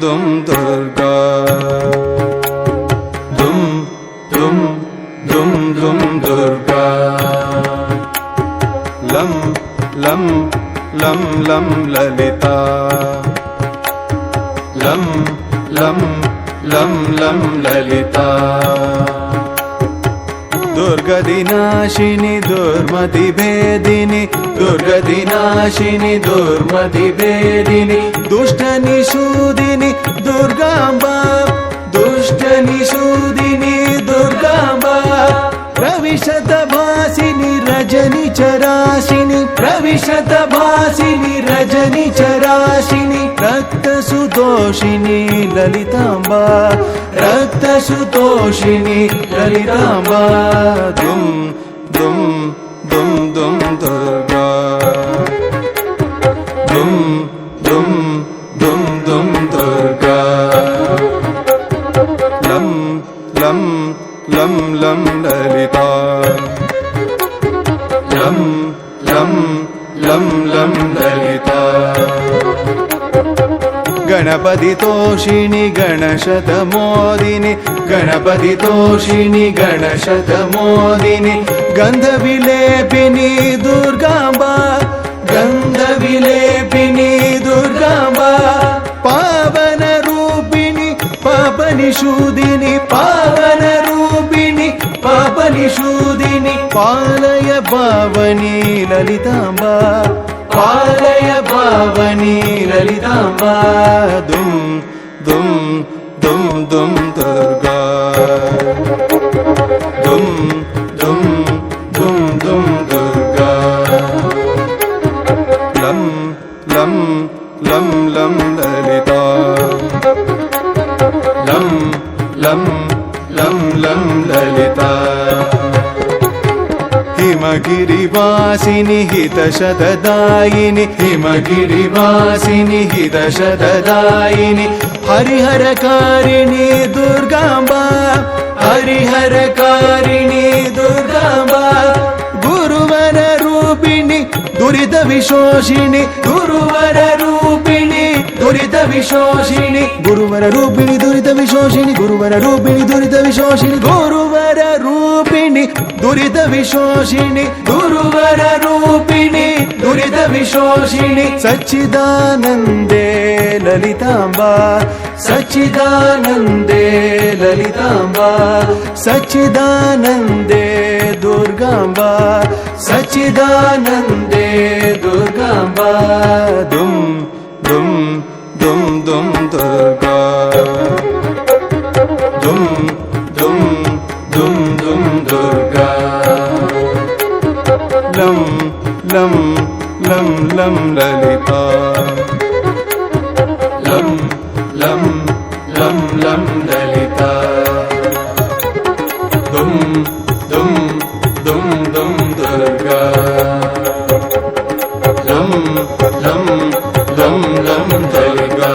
दुम दुर्गा दुम दुम दुम दुम दुर्गा लं लं लं लं ललिता लं लं लं लं ललिता दुर्गदिनाशिनी दुर्मति भेदिनी दुर्गदिनाशिनी दुर्मति भेदिनी दुष्टनिषूदिनी दुर्गांबा दुष्टनिषूदिनी दुर्गांबा प्रविशतभासिनी रजनिचराशिनी प्रविशतभासिनी रजनिचराशिनी रक्तसुतोषिनी ललितांबा रक्तसुतोषिनी ललितांबा दुम दुम दुम दुम दुर्गा दुम दुम दुम दुम दुर्गा लं लं लं लं ललिता लं लं लं लं ललिता गणपति तोषिणी गणशतमोदिनी गणपति तोषिणी गणशतमोदिनी गंधविलेपिनी दुर्गांबा गंधविलेपिनी दुर्गांबा पावन रूपिणी पापनिषूदिनी पावन रूपिणी पापनिषूदिनी पालय पावनी ललितांबा पालय पावनी ललितांबा दुम दुम दुम दुम दुर्गा दुम दुम दुम दुम दुर्गा लं लं लं लं ललिता लं लं लं लं ललिता हिमगिरिवासिनि हितशतदायिनि हिमगिरिवासिनि हितशतदायिनि हरिहरकारिणि दुर्गांबा हरिहरकारिणि दुर्गांबा गुरुवर रूपिणि दुरित विशोषिणि गुरुवर रूपिणि दुरित विशोषिणि गुरुवर रूपिणि दुरित विशोषिणि गुरुवर रूपिणि दुरित विशोषिणि गुरुवर रूपिणि दुरित विशोषिणि गुरुवर रूपिणि दुरित विशोषिणि सच्चिदानंदे ललितांबा सच्चिदानंदे ललितांबा सच्चिदानंदे दुर्गांबा सच्चिदानंदे दुर्गांबा दुम दुम दुम दुम दुर्गा दुम दुम दुम दुम दुर्गा लं लं लं लं ललिता लं लं लं लं ललिता दुम दुम दुम दुम दुर्गा लं लं लं लं दुर्गा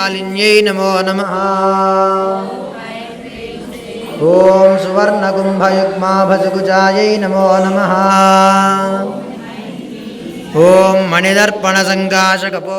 मालिन्यै नमो नमः। ॐ सुवर्णकुम्भयुग्माभजकुजायै नमो नमः। ॐ मणिदर्पणसङ्काशकपो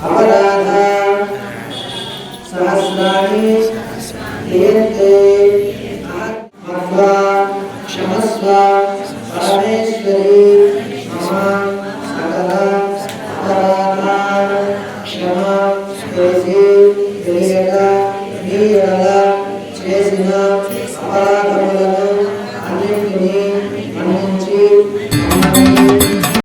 अपराध सहस्राणि